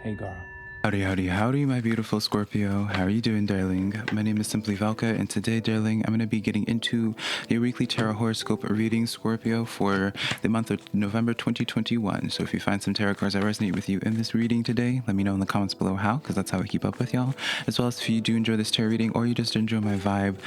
Hey girl. Howdy, howdy, howdy, my beautiful Scorpio. How are you doing, darling? My name is SimplyVelca, and today, darling, I'm going to be getting into your weekly tarot horoscope reading, Scorpio, for the month of November 2021. So if you find some tarot cards that resonate with you in this reading today, let me know in the comments below how, because that's how I keep up with y'all. As well as if you do enjoy this tarot reading, or you just enjoy my vibe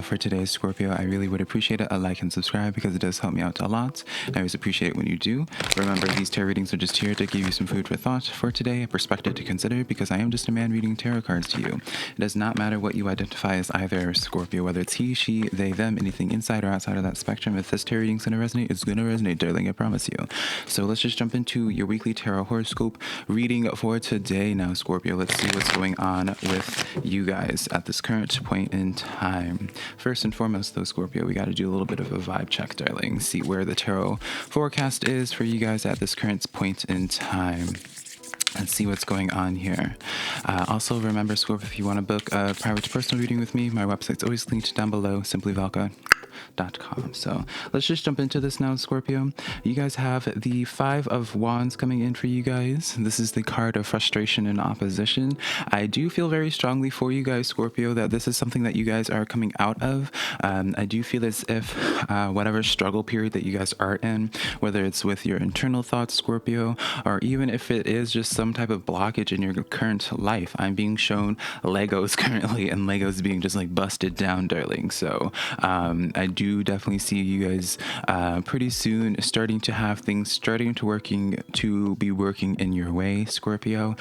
for today's Scorpio, I really would appreciate it. A like and subscribe, because it does help me out a lot. I always appreciate it when you do. Remember, these tarot readings are just here to give you some food for thought for today, a perspective to consider, because I am just a man reading tarot cards to you. It does not matter what you identify as either, Scorpio, whether it's he, she, they, them, anything inside or outside of that spectrum. If this tarot reading's going to resonate, it's going to resonate, darling, I promise you. So let's just jump into your weekly tarot horoscope reading for today now, Scorpio. Let's see what's going on with you guys at this current point in time. First and foremost, though, Scorpio, we got to do a little bit of a vibe check, darling. See where the tarot forecast is for you guys at this current point in time. Let's see what's going on here. Also, remember, Scorpio, if you want to book a private personal reading with me, my website's always linked down below, SimplyVelca.com. So let's just jump into this now, Scorpio. You guys have the Five of Wands coming in for you guys. This is the card of frustration and opposition. I do feel very strongly for you guys, Scorpio, that this is something that you guys are coming out of. I do feel as if whatever struggle period that you guys are in, whether it's with your internal thoughts, Scorpio, or even if it is just some type of blockage in your current life, I'm being shown Legos currently, and Legos being just like busted down, darling. So I do definitely see you guys pretty soon starting to have things starting to be working in your way, Scorpio.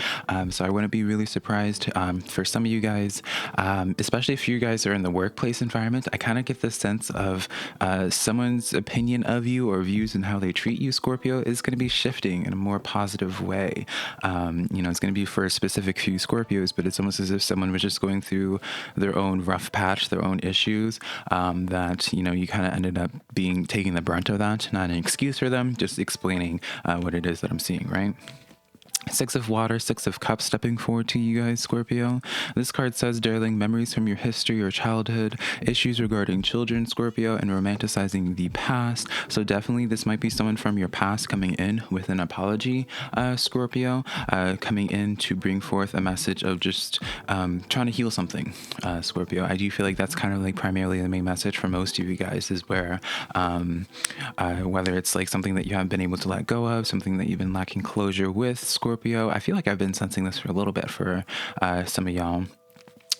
So I wouldn't be really surprised for some of you guys, especially if you guys are in the workplace environment. I kind of get the sense of someone's opinion of you or views and how they treat you, Scorpio, is going to be shifting in a more positive way. It's going to be for a specific few Scorpios, but it's almost as if someone was just going through their own rough patch, their own issues, that, you kind of ended up taking the brunt of that. Not an excuse for them, just explaining what it is that I'm seeing, right? Six of Water, Six of Cups stepping forward to you guys, Scorpio. This card says, darling, memories from your history or childhood, issues regarding children, Scorpio, and romanticizing the past. So definitely this might be someone from your past coming in with an apology, Scorpio, coming in to bring forth a message of just trying to heal something, Scorpio. I do feel like that's kind of like primarily the main message for most of you guys, is where whether it's like something that you haven't been able to let go of, something that you've been lacking closure with, Scorpio. I feel like I've been sensing this for a little bit for some of y'all,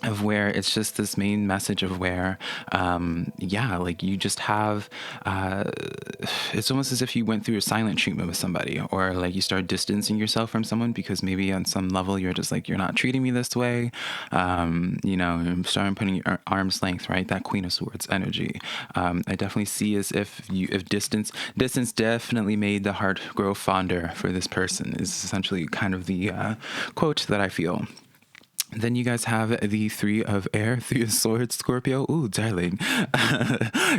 of where it's just this main message of where, like you just have, it's almost as if you went through a silent treatment with somebody, or like you start distancing yourself from someone because maybe on some level you're just like, you're not treating me this way. I'm starting putting your arm's length, right? That Queen of Swords energy. I definitely see as if distance definitely made the heart grow fonder for this person, is essentially kind of the quote that I feel. Then you guys have the Three of Air, Three of Swords, Scorpio. Ooh, darling.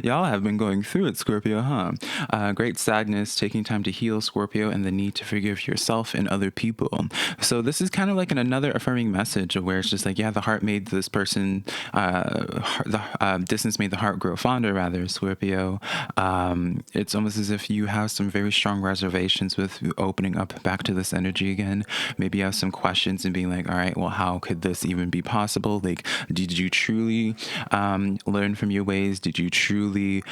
Y'all have been going through it, Scorpio, huh? Great sadness, taking time to heal, Scorpio, and the need to forgive yourself and other people. So this is kind of like another affirming message where it's just like, yeah, the heart made this person, distance made the heart grow fonder, rather, Scorpio. It's almost as if you have some very strong reservations with opening up back to this energy again. Maybe you have some questions and being like, all right, well, how could this even be possible? Like, did you truly learn from your ways? Did you truly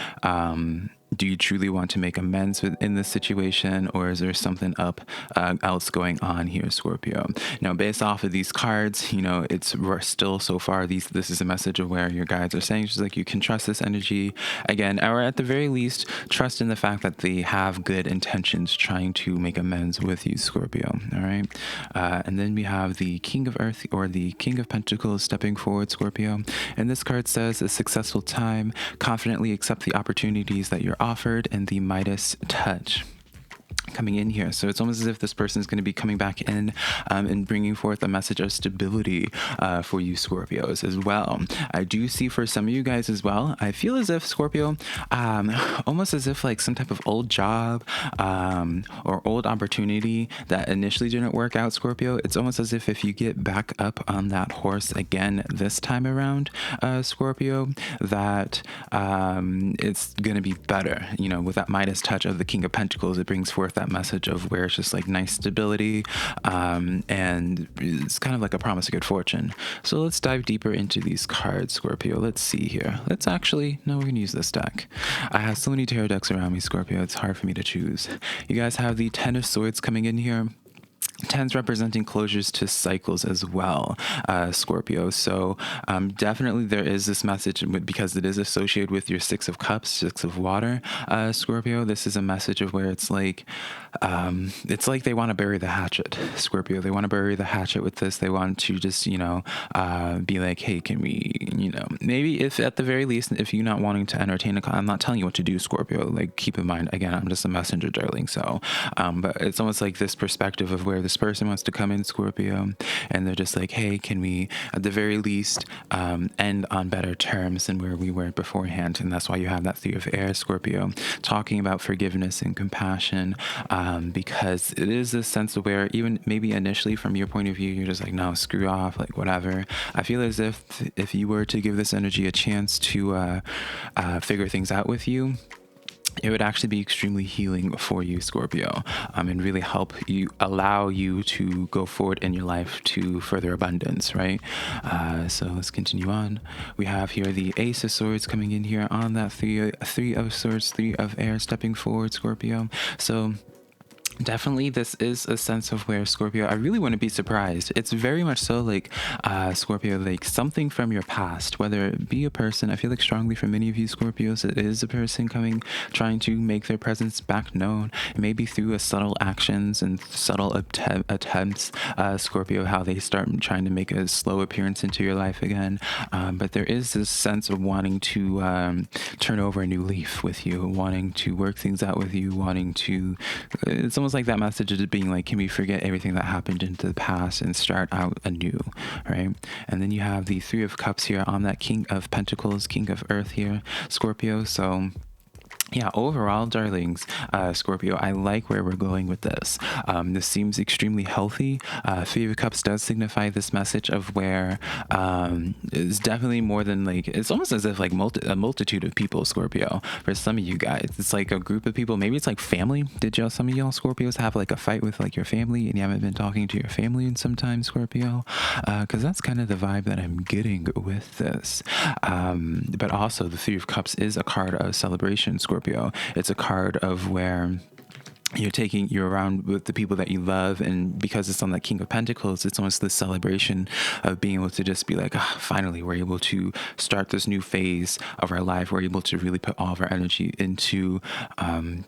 do you truly want to make amends in this situation, or is there something else going on here, Scorpio? Now, based off of these cards, it's still so far, this is a message of where your guides are saying just like you can trust this energy again, or at the very least trust in the fact that they have good intentions trying to make amends with you, Scorpio. All right. And then we have the King of Earth, or the King of Pentacles, stepping forward, Scorpio. And this card says, a successful time, confidently accept the opportunities that you're offered, and the Midas touch coming in here. So it's almost as if this person is going to be coming back in and bringing forth a message of stability for you Scorpios as well. I do see for some of you guys as well, I feel as if Scorpio, almost as if like some type of old job or old opportunity that initially didn't work out, Scorpio, it's almost as if you get back up on that horse again this time around, Scorpio, that it's going to be better. With that Midas touch of the King of Pentacles, it brings forth that that message of where it's just like nice stability, and it's kind of like a promise of good fortune. So let's dive deeper into these cards, Scorpio. Let's see here. We're gonna use this deck. I have so many tarot decks around me, Scorpio, it's hard for me to choose. You guys have the Ten of Swords coming in here. Tens representing closures to cycles as well, Scorpio. So definitely there is this message, because it is associated with your Six of Cups, Six of Water, Scorpio. This is a message of where it's like they want to bury the hatchet, Scorpio. They want to bury the hatchet with this. They want to just, be like, hey, can we, maybe if at the very least, if you're not wanting to entertain I'm not telling you what to do, Scorpio. Like, keep in mind, again, I'm just a messenger, darling. So, but it's almost like this perspective of where this person wants to come in, Scorpio, and they're just like, hey, can we at the very least end on better terms than where we were beforehand? And that's why you have that Three of Air, Scorpio, talking about forgiveness and compassion, because it is this sense of where even maybe initially from your point of view, you're just like, no, screw off, like whatever. I feel as if you were to give this energy a chance to figure things out with you, it would actually be extremely healing for you, Scorpio, and really allow you to go forward in your life to further abundance, right? So let's continue on. We have here the Ace of Swords coming in here on that three of Swords, Three of Air, stepping forward, Scorpio. So definitely this is a sense of where, Scorpio, I really wouldn't be surprised. It's very much so like Scorpio, like something from your past, whether it be a person. I feel like strongly for many of you Scorpios, it is a person trying to make their presence back known, maybe through a subtle actions and subtle attempts, Scorpio, how they start trying to make a slow appearance into your life again. But there is this sense of wanting to turn over a new leaf with you, wanting to work things out with you, wanting to, it's almost like that message of being like, can we forget everything that happened into the past and start out anew, right? And then you have the Three of Cups here on that King of Pentacles, King of Earth here, Scorpio. So yeah, overall, darlings, Scorpio, I like where we're going with this. This seems extremely healthy. Three of Cups does signify this message of where it's definitely more than like, it's almost as if like a multitude of people, Scorpio. For some of you guys, it's like a group of people. Maybe it's like family. Some of y'all Scorpios have like a fight with like your family and you haven't been talking to your family in some time, Scorpio? Because that's kind of the vibe that I'm getting with this. But also the Three of Cups is a card of celebration, Scorpio. It's a card of where you're around with the people that you love, and because it's on that King of Pentacles, it's almost the celebration of being able to just be like, finally we're able to start this new phase of our life. We're able to really put all of our energy into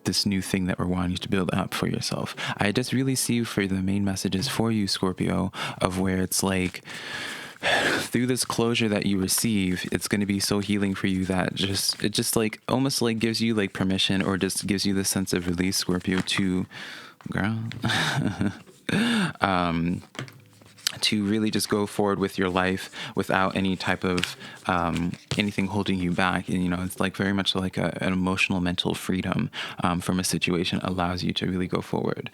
this new thing that we're wanting to build up for yourself. I just really see for the main messages for you, Scorpio, of where it's like, through this closure that you receive, it's going to be so healing for you that it just like almost like gives you like permission, or just gives you the sense of release, Scorpio, to to really just go forward with your life without any type of anything holding you back. And it's like very much like an emotional mental freedom from a situation allows you to really go forward.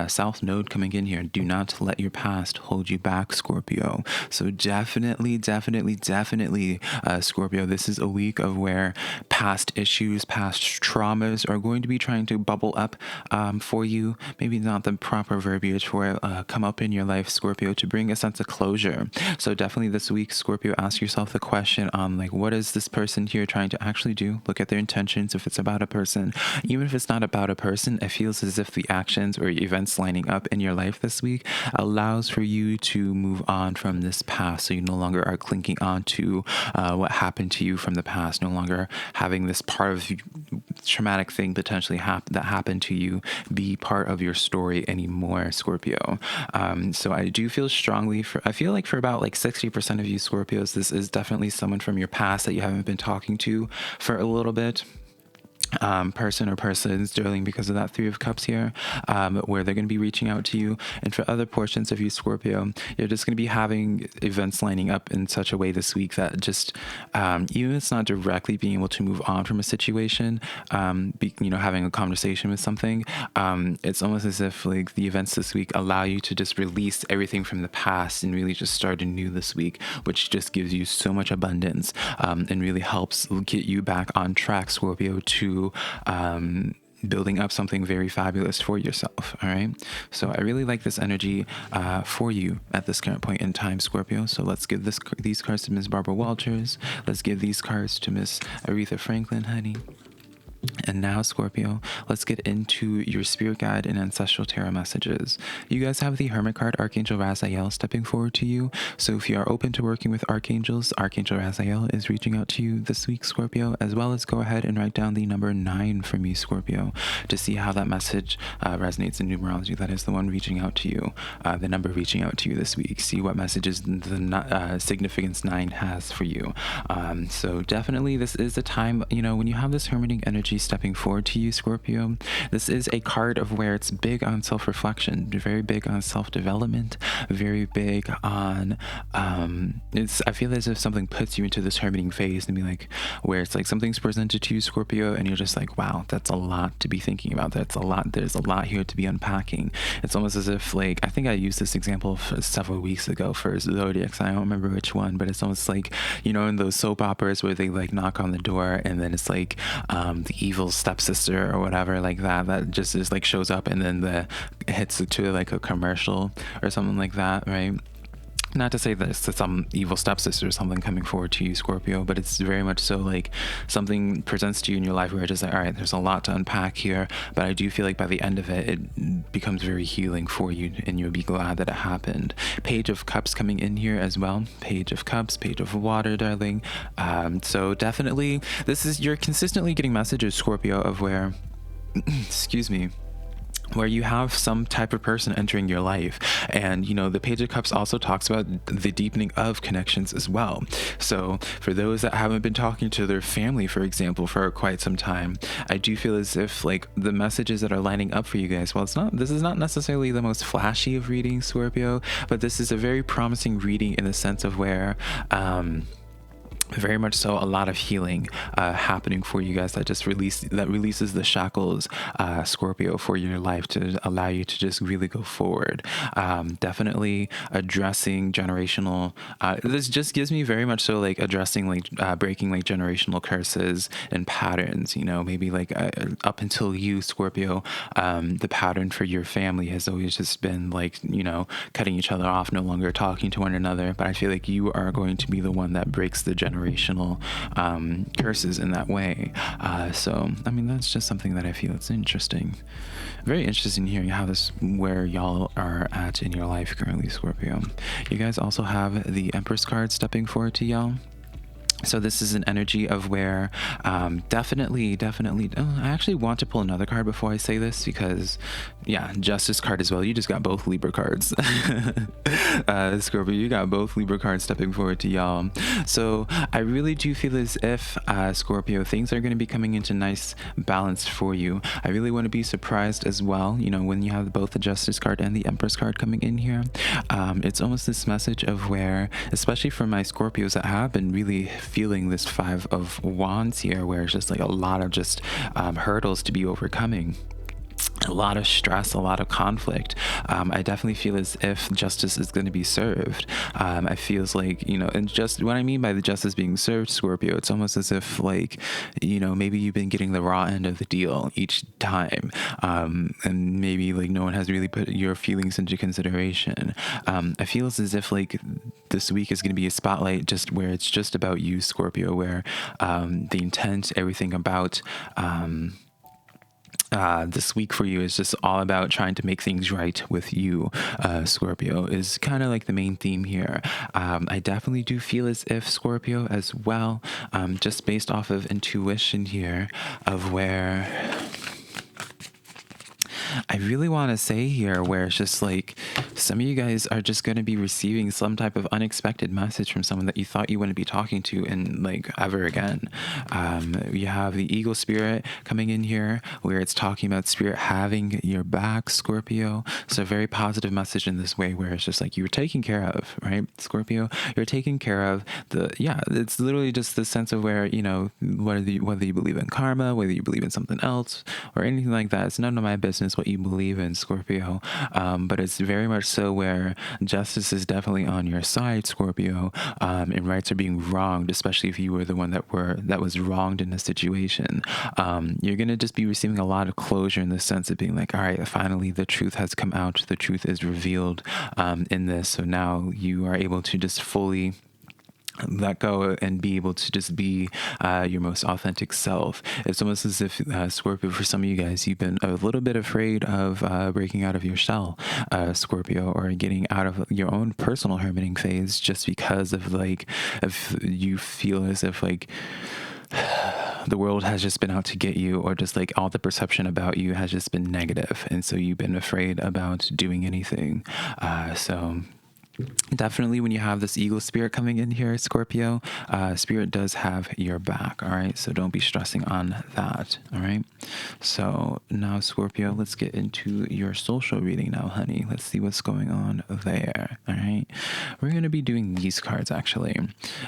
South Node coming in here. Do not let your past hold you back, Scorpio. So definitely Scorpio, this is a week of where past issues, past traumas are going to be trying to bubble up for you. Maybe not the proper verbiage for it, come up in your life, Scorpio, to bring a sense of closure. So definitely this week, Scorpio, ask yourself the question on like, what is this person here trying to actually do? Look at their intentions. If it's about a person, even if it's not about a person, it feels as if the actions or events lining up in your life this week allows for you to move on from this past. So you no longer are clinging on to what happened to you from the past, no longer having this part of traumatic thing potentially that happened to you be part of your story anymore, Scorpio. So I do feel strongly I feel like for about like 60% of you Scorpios, this is definitely someone from your past that you haven't been talking to for a little bit. Person or persons, darling, because of that Three of Cups here, where they're going to be reaching out to you. And for other portions of you Scorpio, you're just going to be having events lining up in such a way this week that just even if it's not directly being able to move on from a situation, having a conversation with something, it's almost as if like the events this week allow you to just release everything from the past and really just start anew this week, which just gives you so much abundance and really helps get you back on track, Scorpio, to building up something very fabulous for yourself. All right. So I really like this energy for you at this current point in time, Scorpio. So let's give these cards to Miss Barbara Walters. Let's give these cards to Miss Aretha Franklin, honey. And now, Scorpio, let's get into your spirit guide and ancestral tarot messages. You guys have the Hermit card, Archangel Raziel, stepping forward to you. So if you are open to working with archangels, Archangel Raziel is reaching out to you this week, Scorpio, as well as go ahead and write down the number 9 for me, Scorpio, to see how that message resonates in numerology. That is the one reaching out to you, the number reaching out to you this week. See what messages the significance 9 has for you. So definitely this is a time, when you have this hermiting energy stepping forward to you, Scorpio, this is a card of where it's big on self-reflection, very big on self-development, very big on I feel as if something puts you into this hermiting phase and be like, where it's like something's presented to you, Scorpio, and you're just like, wow, that's a lot to be thinking about. There's a lot here to be unpacking. It's almost as if, like, I think I used this example several weeks ago for Zodiac. I don't remember which one, but it's almost like, in those soap operas where they like knock on the door and then it's like the evil stepsister or whatever like that just is like shows up and then hits it to like a commercial or something like that, right? Not to say that it's some evil stepsister or something coming forward to you, Scorpio, but it's very much so like something presents to you in your life where it's just like, all right, there's a lot to unpack here, but I do feel like by the end of it, it becomes very healing for you and you'll be glad that it happened. Page of Cups coming in here as well. Page of Cups, Page of Water, darling. So definitely, you're consistently getting messages, Scorpio, of where, excuse me, where you have some type of person entering your life. And, the Page of Cups also talks about the deepening of connections as well. So for those that haven't been talking to their family, for example, for quite some time, I do feel as if like the messages that are lining up for you guys, this is not necessarily the most flashy of readings, Scorpio, but this is a very promising reading in the sense of where, very much so a lot of healing happening for you guys that releases the shackles, Scorpio, for your life to allow you to just really go forward. Definitely addressing generational, this just gives me very much so like addressing like breaking like generational curses and patterns, maybe like up until you, Scorpio, the pattern for your family has always just been like, cutting each other off, no longer talking to one another. But I feel like you are going to be the one that breaks the generational curses in that way. So I mean, that's just something that I feel it's interesting, very interesting hearing where y'all are at in your life currently, Scorpio. You guys also have the Empress card stepping forward to y'all. So this is an energy of where definitely I actually want to pull another card before I say this because Justice card as well. You just got both Libra cards. Scorpio, you got both Libra cards stepping forward to y'all. So I really do feel as if Scorpio, things are going to be coming into nice balance for you. I really want to be surprised as well, when you have both the Justice card and the Empress card coming in here. It's almost this message of where, especially for my Scorpios that have been really feeling this 5 of Wands here, where it's just like a lot of just hurdles to be overcoming, a lot of stress, a lot of conflict. I definitely feel as if justice is going to be served. I feels like, and just what I mean by the justice being served, Scorpio, it's almost as if like, maybe you've been getting the raw end of the deal each time. And maybe like no one has really put your feelings into consideration. I feel as if like this week is going to be a spotlight just where it's just about you, Scorpio, where the intent, everything about this week for you is just all about trying to make things right with you, Scorpio, is kind of like the main theme here. I definitely do feel as if, Scorpio, as well, just based off of intuition here, of where I really want to say here, where it's just like some of you guys are just going to be receiving some type of unexpected message from someone that you thought you wouldn't be talking to in like ever again. You have the Eagle Spirit coming in here, where it's talking about Spirit having your back, Scorpio. So a very positive message in this way, where it's just like you were taken care of, right, Scorpio? You're taken care of. It's literally just the sense of where, whether you believe in karma, whether you believe in something else or anything like that, it's none of my business what you believe in, Scorpio, but it's very much so also where justice is definitely on your side, Scorpio, and rights are being wronged, especially if you were the one that was wronged in a situation. You're gonna just be receiving a lot of closure in the sense of being like, all right, finally the truth has come out, the truth is revealed in this. So now you are able to just fully let go and be able to just be your most authentic self. It's almost as if Scorpio, for some of you guys, you've been a little bit afraid of breaking out of your shell, Scorpio, or getting out of your own personal hermiting phase, just because of like, if you feel as if like the world has just been out to get you, or just like all the perception about you has just been negative, and so you've been afraid about doing anything. So definitely when you have this eagle spirit coming in here, Scorpio, spirit does have your back. All right, so don't be stressing on that. All right, so now Scorpio, let's get into your social reading now, honey. Let's see what's going on there. All right, we're going to be doing these cards. Actually,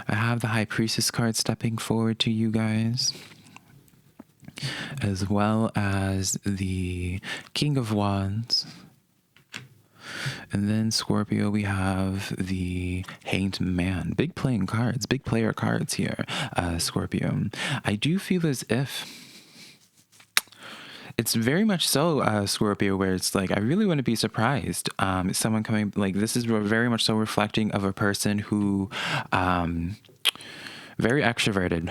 I have the High Priestess card stepping forward to you guys, as well as the King of Wands. And then Scorpio, we have the Hanged Man. Big playing cards, big player cards here, Scorpio. I do feel as if it's very much so, Scorpio, where it's like, I really wouldn't be surprised. Someone coming, like, this is very much so reflecting of a person who, very extroverted,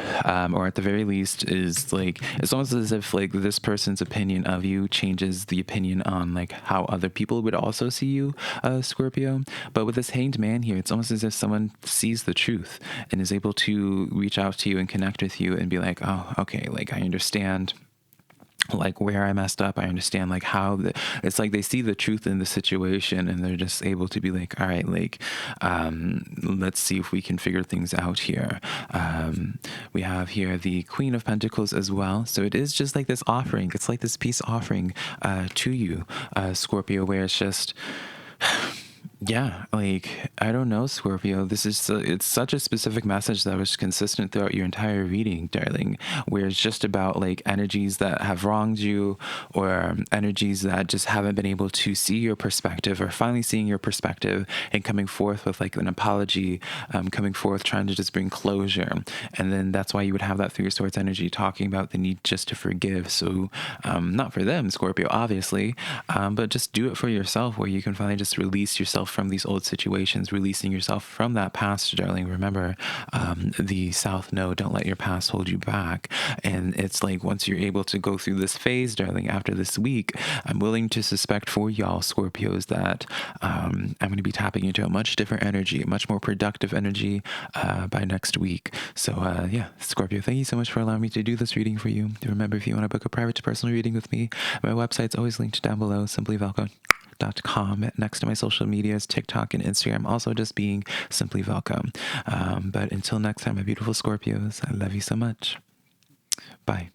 or at the very least is like, it's almost as if like this person's opinion of you changes the opinion on like how other people would also see you, Scorpio. But with this Hanged Man here, it's almost as if someone sees the truth and is able to reach out to you and connect with you and be like, oh, okay, like I understand like where I messed up. I understand like how it's like they see the truth in the situation, and they're just able to be like, all right, like let's see if we can figure things out here. We have here the Queen of Pentacles as well, so it is just like this offering. It's like this peace offering to you, Scorpio, where it's just yeah, like, I don't know, Scorpio. This is, it's such a specific message that was consistent throughout your entire reading, darling, where it's just about like energies that have wronged you, or energies that just haven't been able to see your perspective, or finally seeing your perspective and coming forth with like an apology, coming forth, trying to just bring closure. And then that's why you would have that Three of Swords energy talking about the need just to forgive. So, not for them, Scorpio, obviously, but just do it for yourself, where you can finally just release yourself from these old situations, releasing yourself from that past, darling. Remember, the South Node, don't let your past hold you back. And it's like, once you're able to go through this phase, darling, after this week, I'm willing to suspect for y'all Scorpios that I'm going to be tapping into a much different energy, a much more productive energy by next week. So yeah, Scorpio, thank you so much for allowing me to do this reading for you. Remember, if you want to book a private to personal reading with me, my website's always linked down below, SimplyVelca.com. Next to my social medias, TikTok and Instagram, also just being SimplyVelca. But until next time, my beautiful Scorpios, I love you so much. Bye.